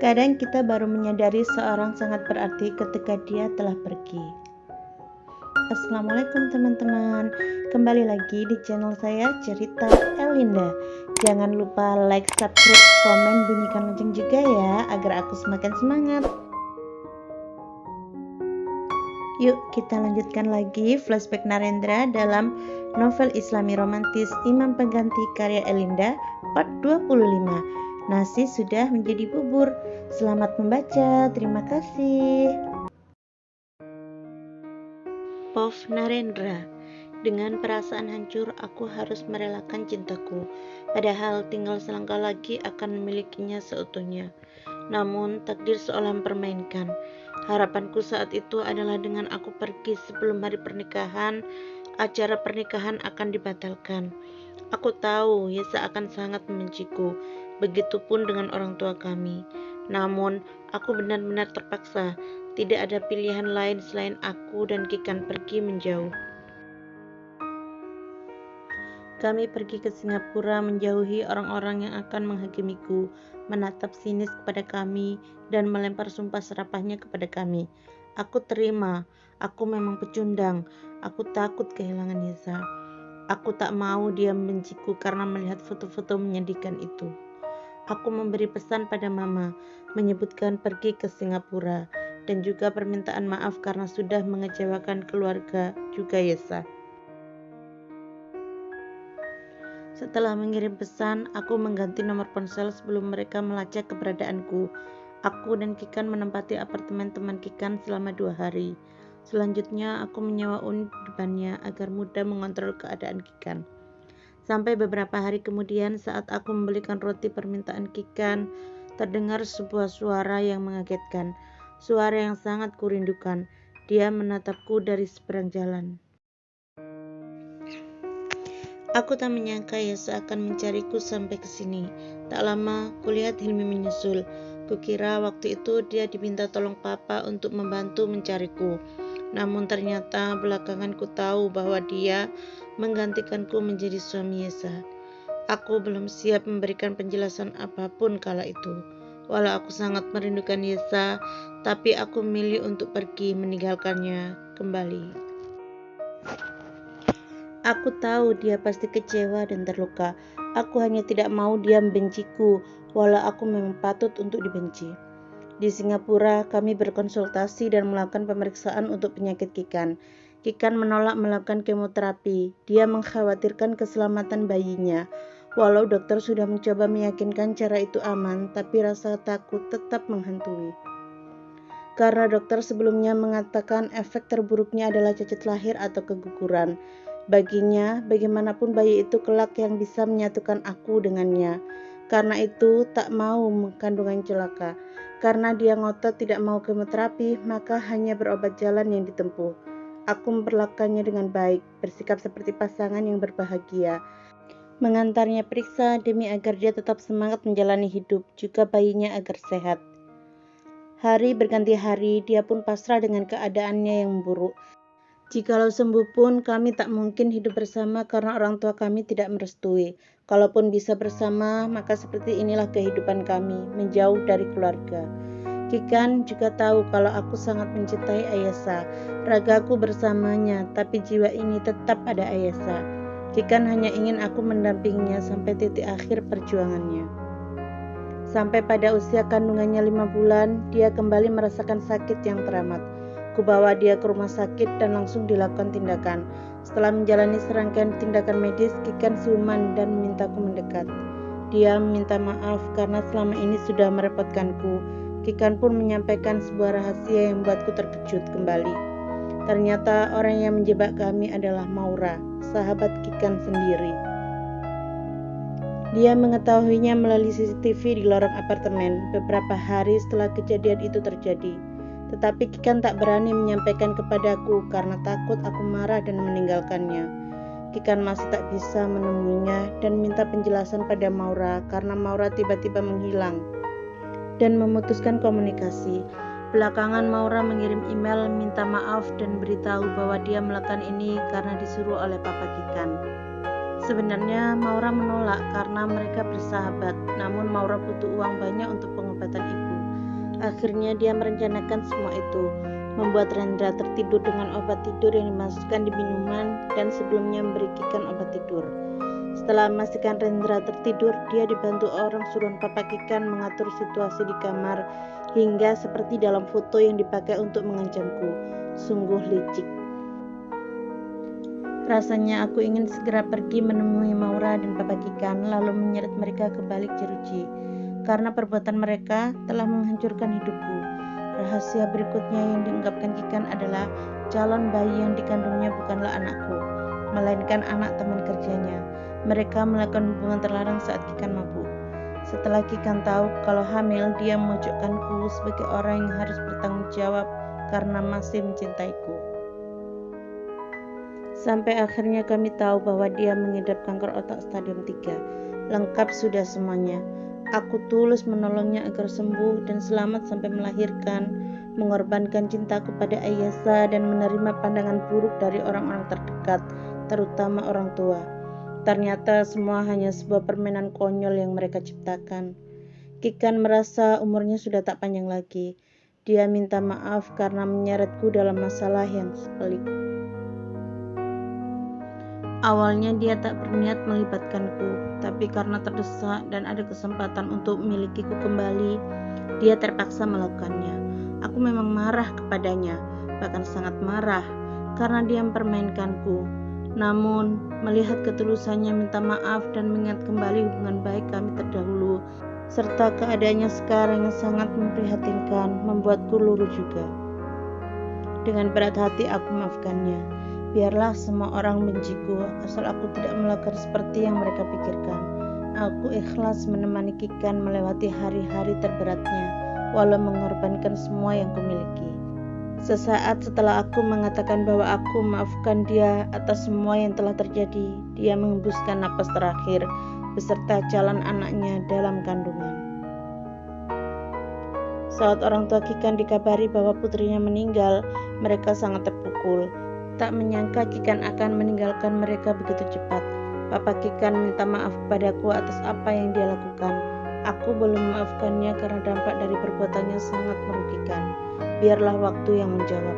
Kadang kita baru menyadari seorang sangat berarti ketika dia telah pergi. Assalamualaikum teman-teman, kembali lagi di channel saya Cerita Elinda. Jangan lupa like, subscribe, komen, bunyikan lonceng juga ya, agar aku semakin semangat. Yuk kita lanjutkan lagi flashback Narendra dalam novel Islami romantis Imam Pengganti karya Elinda part 25. Nasi sudah menjadi bubur. Selamat membaca, terima kasih. Pov Narendra. Dengan perasaan hancur, aku harus merelakan cintaku. Padahal tinggal selangkah lagi akan memilikinya seutuhnya. Namun takdir seolah mempermainkan. Harapanku saat itu adalah dengan aku pergi sebelum hari pernikahan, acara pernikahan akan dibatalkan. Aku tahu Yesa akan sangat membenciku, begitupun dengan orang tua kami. Namun, aku benar-benar terpaksa. Tidak ada pilihan lain selain aku dan Kikan pergi menjauh. Kami pergi ke Singapura menjauhi orang-orang yang akan menghakimiku, menatap sinis kepada kami, dan melempar sumpah serapahnya kepada kami. Aku terima, aku memang pecundang, aku takut kehilangan Yesa. Aku tak mau dia membenciku karena melihat foto-foto menyedihkan itu. Aku memberi pesan pada Mama, menyebutkan pergi ke Singapura, dan juga permintaan maaf karena sudah mengecewakan keluarga juga Yesa. Setelah mengirim pesan, aku mengganti nomor ponsel sebelum mereka melacak keberadaanku. Aku dan Kikan menempati apartemen teman Kikan selama 2 hari. Selanjutnya, aku menyewa unit di depannya agar mudah mengontrol keadaan Kikan. Sampai beberapa hari kemudian, saat aku membelikan roti permintaan Kikan, terdengar sebuah suara yang mengagetkan. Suara yang sangat kurindukan. Dia menatapku dari seberang jalan. Aku tak menyangka Yesa akan mencariku sampai ke sini. Tak lama, kulihat Hilmi menyusul. Kukira waktu itu dia diminta tolong papa untuk membantu mencariku. Namun ternyata belakangan ku tahu bahwa dia menggantikanku menjadi suami Yesa. Aku belum siap memberikan penjelasan apapun kala itu. Walau aku sangat merindukan Yesa, tapi aku memilih untuk pergi meninggalkannya kembali. Aku tahu dia pasti kecewa dan terluka. Aku hanya tidak mau dia membenciku, walau aku memang patut untuk dibenci. Di Singapura, kami berkonsultasi dan melakukan pemeriksaan untuk penyakit Kikan. Kikan menolak melakukan kemoterapi. Dia mengkhawatirkan keselamatan bayinya. Walau dokter sudah mencoba meyakinkan cara itu aman, tapi rasa takut tetap menghantui. Karena dokter sebelumnya mengatakan efek terburuknya adalah cacat lahir atau keguguran. Baginya, bagaimanapun bayi itu kelak yang bisa menyatukan aku dengannya. Karena itu, tak mau kandungan celaka. Karena dia ngotot tidak mau kemoterapi, maka hanya berobat jalan yang ditempuh. Aku memperlakukannya dengan baik, bersikap seperti pasangan yang berbahagia. Mengantarnya periksa demi agar dia tetap semangat menjalani hidup, juga bayinya agar sehat. Hari berganti hari, dia pun pasrah dengan keadaannya yang buruk. Jikalau sembuh pun, kami tak mungkin hidup bersama karena orang tua kami tidak merestui. Kalaupun bisa bersama, maka seperti inilah kehidupan kami, menjauh dari keluarga. Kikan juga tahu kalau aku sangat mencintai Ayesa. Ragaku bersamanya, tapi jiwa ini tetap ada Ayesa. Kikan hanya ingin aku mendampinginya sampai titik akhir perjuangannya. Sampai pada usia kandungannya 5 bulan, dia kembali merasakan sakit yang teramat. Kubawa dia ke rumah sakit dan langsung dilakukan tindakan. Setelah menjalani serangkaian tindakan medis, Kikan siuman dan memintaku mendekat. Dia meminta maaf karena selama ini sudah merepotkanku. Kikan pun menyampaikan sebuah rahasia yang membuatku terkejut kembali. Ternyata orang yang menjebak kami adalah Maura, sahabat Kikan sendiri. Dia mengetahuinya melalui CCTV di lorong apartemen beberapa hari setelah kejadian itu terjadi. Tetapi Kikan tak berani menyampaikan kepadaku karena takut aku marah dan meninggalkannya. Kikan masih tak bisa menemuinya dan minta penjelasan pada Maura karena Maura tiba-tiba menghilang dan memutuskan komunikasi. Belakangan Maura mengirim email minta maaf dan beritahu bahwa dia melakukan ini karena disuruh oleh papa Kikan. Sebenarnya Maura menolak karena mereka bersahabat, namun Maura butuh uang banyak untuk pengobatan ibu. Akhirnya dia merencanakan semua itu, membuat Rendra tertidur dengan obat tidur yang dimasukkan di minuman dan sebelumnya memberikan obat tidur. Setelah memastikan Rendra tertidur, dia dibantu orang suruhan Papa Kikan mengatur situasi di kamar hingga seperti dalam foto yang dipakai untuk mengancamku. Sungguh licik. Rasanya aku ingin segera pergi menemui Maura dan Papa Kikan lalu menyeret mereka ke balik jeruji, karena perbuatan mereka telah menghancurkan hidupku. Rahasia berikutnya yang diungkapkan Kikan adalah calon bayi yang dikandungnya bukanlah anakku, melainkan anak teman kerjanya. Mereka melakukan hubungan terlarang saat Kikan mabuk. Setelah Kikan tahu kalau hamil, dia memojokkanku sebagai orang yang harus bertanggung jawab karena masih mencintaiku. Sampai akhirnya kami tahu bahwa dia mengidap kanker otak stadium 3. Lengkap sudah semuanya. Aku tulus menolongnya agar sembuh dan selamat sampai melahirkan, mengorbankan cintaku pada Ayesa dan menerima pandangan buruk dari orang-orang terdekat, terutama orang tua. Ternyata semua hanya sebuah permainan konyol yang mereka ciptakan. Kikan merasa umurnya sudah tak panjang lagi. Dia minta maaf karena menyeretku dalam masalah yang pelik. Awalnya dia tak berniat melibatkanku, tapi karena terdesak dan ada kesempatan untuk memilikiku kembali, dia terpaksa melakukannya. Aku memang marah kepadanya, bahkan sangat marah, karena dia mempermainkanku. Namun, melihat ketulusannya minta maaf dan mengingat kembali hubungan baik kami terdahulu, serta keadaannya sekarang yang sangat memprihatinkan, membuatku luruh juga. Dengan berat hati aku memaafkannya. Biarlah semua orang benciku, asal aku tidak melakukan seperti yang mereka pikirkan. Aku ikhlas menemani Kikan melewati hari-hari terberatnya, walau mengorbankan semua yang kumiliki. Sesaat setelah aku mengatakan bahwa aku memaafkan dia atas semua yang telah terjadi, dia mengembuskan napas terakhir beserta calon anaknya dalam kandungan. Saat orang tua Kikan dikabari bahwa putrinya meninggal, mereka sangat terpukul. Tak menyangka Kikan akan meninggalkan mereka begitu cepat. Papa Kikan minta maaf padaku atas apa yang dia lakukan. Aku belum memaafkannya karena dampak dari perbuatannya sangat merugikan. Biarlah waktu yang menjawab.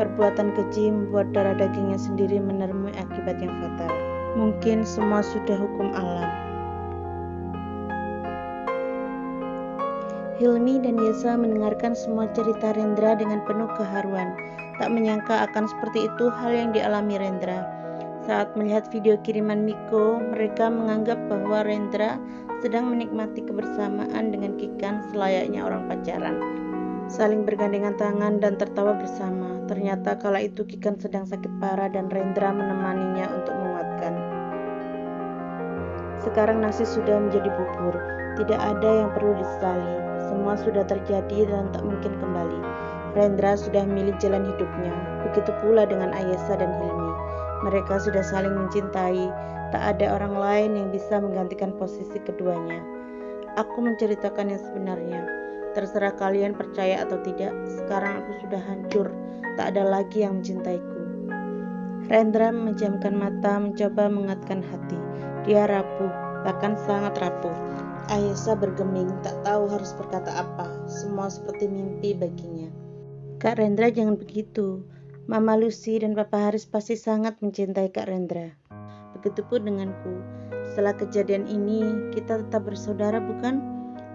Perbuatan keji membuat darah dagingnya sendiri menerima akibat yang fatal. Mungkin semua sudah hukum alam. Hilmi dan Yesa mendengarkan semua cerita Rendra dengan penuh keharuan. Tak menyangka akan seperti itu hal yang dialami Rendra. Saat melihat video kiriman Miko, mereka menganggap bahwa Rendra sedang menikmati kebersamaan dengan Kikan selayaknya orang pacaran, saling bergandengan tangan dan tertawa bersama. Ternyata kala itu Kikan sedang sakit parah dan Rendra menemaninya untuk menguatkan. Sekarang nasi sudah menjadi bubur, tidak ada yang perlu disesali. Semua sudah terjadi dan tak mungkin kembali. Rendra sudah memilih jalan hidupnya, begitu pula dengan Ayesa dan Hilmi. Mereka sudah saling mencintai, tak ada orang lain yang bisa menggantikan posisi keduanya. Aku menceritakan yang sebenarnya. Terserah kalian percaya atau tidak, sekarang aku sudah hancur, tak ada lagi yang mencintaiku. Rendra memejamkan mata, mencoba menguatkan hati. Dia rapuh, bahkan sangat rapuh. Ayesa bergeming, tak tahu harus berkata apa. Semua seperti mimpi baginya. Kak Rendra, jangan begitu. Mama Lucy dan Papa Haris pasti sangat mencintai Kak Rendra. Begitupun denganku. Setelah kejadian ini, kita tetap bersaudara, bukan?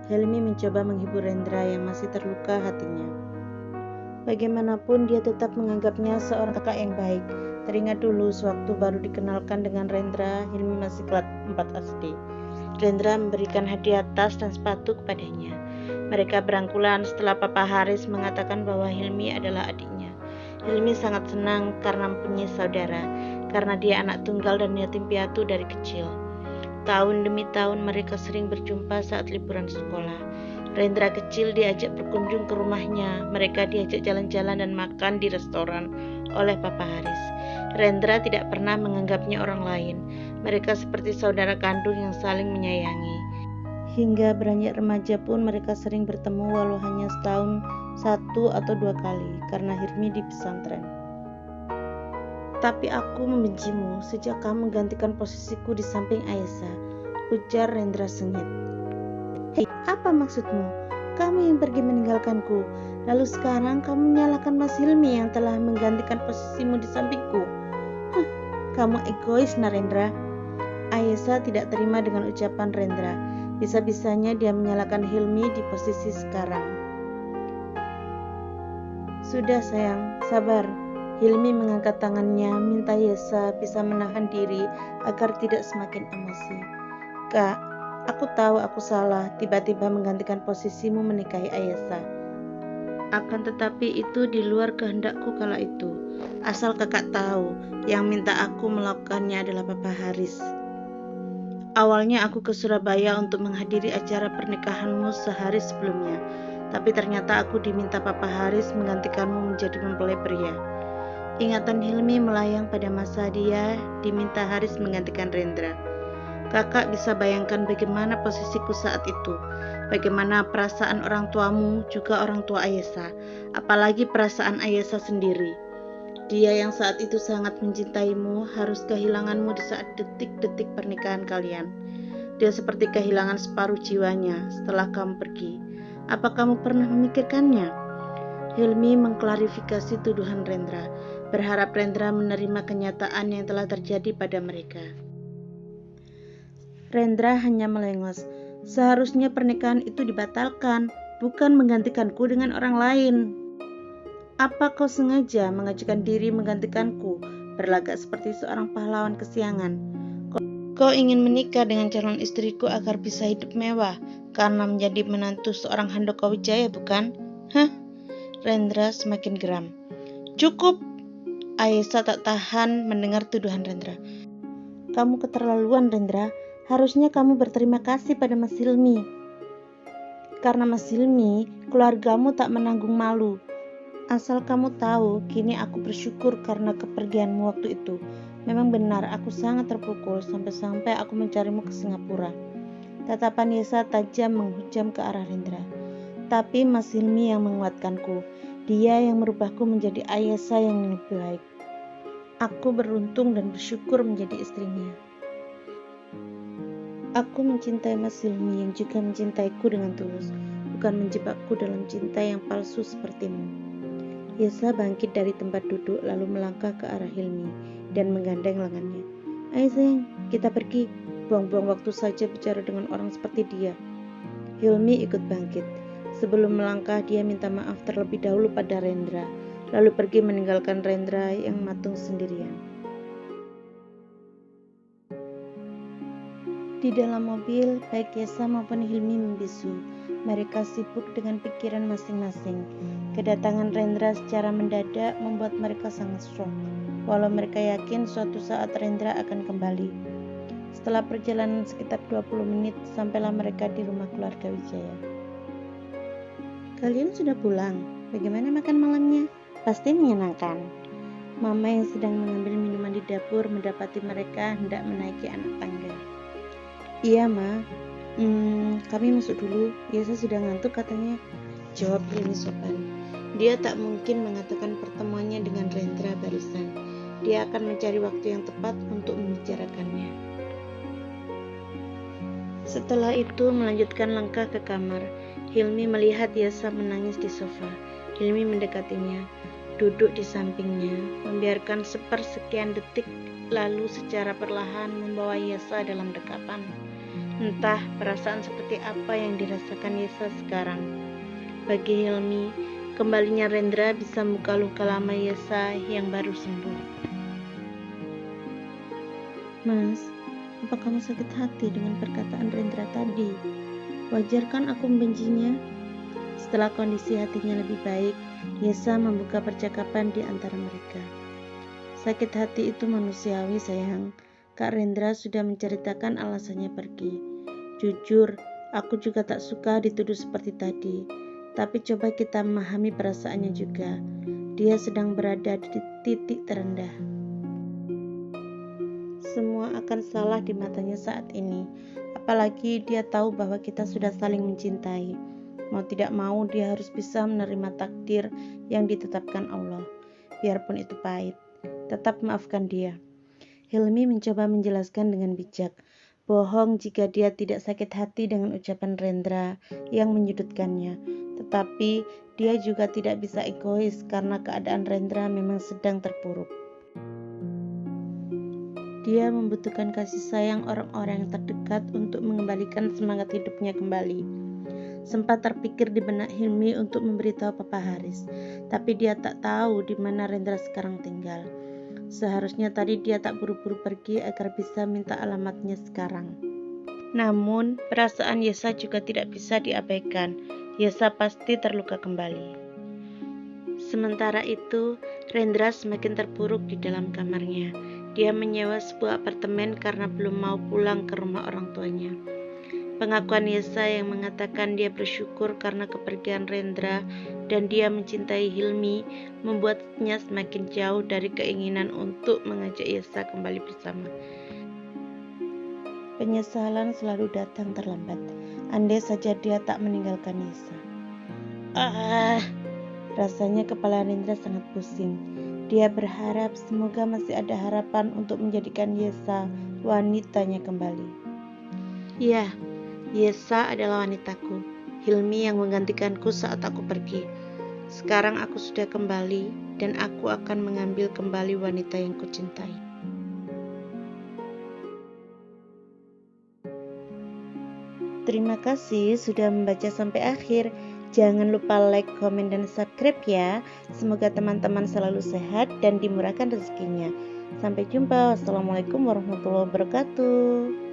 Helmi mencoba menghibur Rendra yang masih terluka hatinya. Bagaimanapun dia tetap menganggapnya seorang kakak yang baik. Teringat dulu sewaktu baru dikenalkan dengan Rendra, Hilmi masih kelas 4 SD. Rendra memberikan hadiah tas dan sepatu kepadanya. Mereka berangkulan setelah Papa Haris mengatakan bahwa Hilmi adalah adiknya. Hilmi sangat senang karena mempunyai saudara, karena dia anak tunggal dan yatim piatu dari kecil. Tahun demi tahun mereka sering berjumpa saat liburan sekolah. Rendra kecil diajak berkunjung ke rumahnya. Mereka diajak jalan-jalan dan makan di restoran oleh Papa Haris. Rendra tidak pernah menganggapnya orang lain. Mereka seperti saudara kandung yang saling menyayangi. Hingga beranjak remaja pun mereka sering bertemu walau hanya setahun 1 atau 2 kali karena Hilmi di pesantren. Tapi aku membencimu sejak kamu menggantikan posisiku di samping Ayesa, ujar Rendra sengit. Hei, apa maksudmu? kamu yang pergi meninggalkanku. Lalu sekarang kamu menyalahkan Mas Hilmi yang telah menggantikan posisimu di sampingku. Kamu egois, Narendra. Ayesa tidak terima dengan ucapan Rendra. Bisa-bisanya dia menyalahkan Hilmi di posisi sekarang. Sudah sayang, sabar. Hilmi mengangkat tangannya, minta Yesa bisa menahan diri agar tidak semakin emosi. Kak, aku tahu aku salah tiba-tiba menggantikan posisimu menikahi Ayesa. Akan tetapi itu di luar kehendakku kala itu. Asal kakak tahu, yang minta aku melakukannya adalah Papa Haris. Awalnya aku ke Surabaya untuk menghadiri acara pernikahanmu sehari sebelumnya, tapi ternyata aku diminta Papa Haris menggantikanmu menjadi mempelai pria. Ingatan Hilmi melayang pada masa dia diminta Haris menggantikan Rendra. Kakak bisa bayangkan bagaimana posisiku saat itu, bagaimana perasaan orang tuamu, juga orang tua Ayesa, apalagi perasaan Ayesa sendiri. Dia yang saat itu sangat mencintaimu harus kehilanganmu di saat detik-detik pernikahan kalian. Dia seperti kehilangan separuh jiwanya setelah kamu pergi. Apa kamu pernah memikirkannya? Hilmi mengklarifikasi tuduhan Rendra, berharap Rendra menerima kenyataan yang telah terjadi pada mereka. Rendra hanya melengos. Seharusnya pernikahan itu dibatalkan, bukan menggantikanku dengan orang lain. Apa kau sengaja mengajukan diri menggantikanku, berlagak seperti seorang pahlawan kesiangan? Kau ingin menikah dengan calon istriku agar bisa hidup mewah, karena menjadi menantu seorang Handaka Wijaya, bukan? Rendra semakin geram. Cukup! Ayesa tak tahan mendengar tuduhan Rendra. Kamu keterlaluan, Rendra. Harusnya kamu berterima kasih pada Mas Hilmi. Karena Mas Hilmi, keluargamu tak menanggung malu. Asal kamu tahu, kini aku bersyukur karena kepergianmu waktu itu. Memang benar, aku sangat terpukul sampai-sampai aku mencarimu ke Singapura. Tatapan Yesa tajam menghujam ke arah Rendra. Tapi Mas Hilmi yang menguatkanku. Dia yang merubahku menjadi Ayesa yang lebih baik. Aku beruntung dan bersyukur menjadi istrinya. Aku mencintai Mas Hilmi yang juga mencintaiku dengan tulus, bukan menjebakku dalam cinta yang palsu sepertimu. Yesa bangkit dari tempat duduk lalu melangkah ke arah Hilmi dan menggandeng lengannya. Ayo sayang, kita pergi. Buang-buang waktu saja bicara dengan orang seperti dia. Hilmi ikut bangkit. Sebelum melangkah, dia minta maaf terlebih dahulu pada Rendra, lalu pergi meninggalkan Rendra yang matung sendirian. Di dalam mobil, baik Yesa maupun Hilmi membisu. Mereka sibuk dengan pikiran masing-masing. Kedatangan Rendra secara mendadak membuat mereka sangat shock, walau mereka yakin suatu saat Rendra akan kembali. Setelah perjalanan sekitar 20 menit, sampailah mereka di rumah keluarga Wijaya. Kalian sudah pulang? Bagaimana makan malamnya? Pasti menyenangkan. Mama yang sedang mengambil minuman di dapur mendapati mereka hendak menaiki anak tangga. Iya, Ma. Kami masuk dulu. Yesa sudah ngantuk katanya, jawab Hilmi sopan. Dia tak mungkin mengatakan pertemuannya dengan Rendra barusan. Dia akan mencari waktu yang tepat untuk membicarakannya. Setelah itu melanjutkan langkah ke kamar. Hilmi melihat Yesa menangis di sofa. Hilmi mendekatinya, duduk di sampingnya, membiarkan sepersekian detik, lalu secara perlahan membawa Yesa dalam dekapan. Entah perasaan seperti apa yang dirasakan Yesa sekarang. Bagi Hilmi, kembalinya Rendra bisa membuka luka lama Yesa yang baru sembuh. Mas, apa kamu sakit hati dengan perkataan Rendra tadi? Wajar kan aku membencinya? Setelah kondisi hatinya lebih baik, Yesa membuka percakapan di antara mereka. Sakit hati itu manusiawi, sayang. Kak Rendra sudah menceritakan alasannya pergi. Jujur, aku juga tak suka dituduh seperti tadi. Tapi coba kita memahami perasaannya juga. Dia sedang berada di titik terendah. Semua akan salah di matanya saat ini. Apalagi dia tahu bahwa kita sudah saling mencintai. Mau tidak mau dia harus bisa menerima takdir yang ditetapkan Allah. Biarpun itu pahit, tetap maafkan dia. Hilmi mencoba menjelaskan dengan bijak. Bohong jika dia tidak sakit hati dengan ucapan Rendra yang menyudutkannya. Tetapi dia juga tidak bisa egois karena keadaan Rendra memang sedang terpuruk. Dia membutuhkan kasih sayang orang-orang yang terdekat untuk mengembalikan semangat hidupnya kembali. Sempat terpikir di benak Hilmi untuk memberitahu Papa Haris, tapi dia tak tahu di mana Rendra sekarang tinggal. Seharusnya tadi dia tak buru-buru pergi agar bisa minta alamatnya sekarang. Namun, perasaan Yesa juga tidak bisa diabaikan. Yesa pasti terluka kembali. Sementara itu, Rendra semakin terpuruk di dalam kamarnya. Dia menyewa sebuah apartemen karena belum mau pulang ke rumah orang tuanya. Pengakuan Yesa yang mengatakan dia bersyukur karena kepergian Rendra dan dia mencintai Hilmi membuatnya semakin jauh dari keinginan untuk mengajak Yesa kembali bersama. Penyesalan selalu datang terlambat. Andai saja dia tak meninggalkan Yesa. Rasanya kepala Rendra sangat pusing. Dia berharap semoga masih ada harapan untuk menjadikan Yesa wanitanya kembali. Ya, Yesa adalah wanitaku, Hilmi yang menggantikanku saat aku pergi. Sekarang aku sudah kembali dan aku akan mengambil kembali wanita yang kucintai. Terima kasih sudah membaca sampai akhir. Jangan lupa like, komen, dan subscribe ya. Semoga teman-teman selalu sehat dan dimurahkan rezekinya. Sampai jumpa. Wassalamualaikum warahmatullahi wabarakatuh.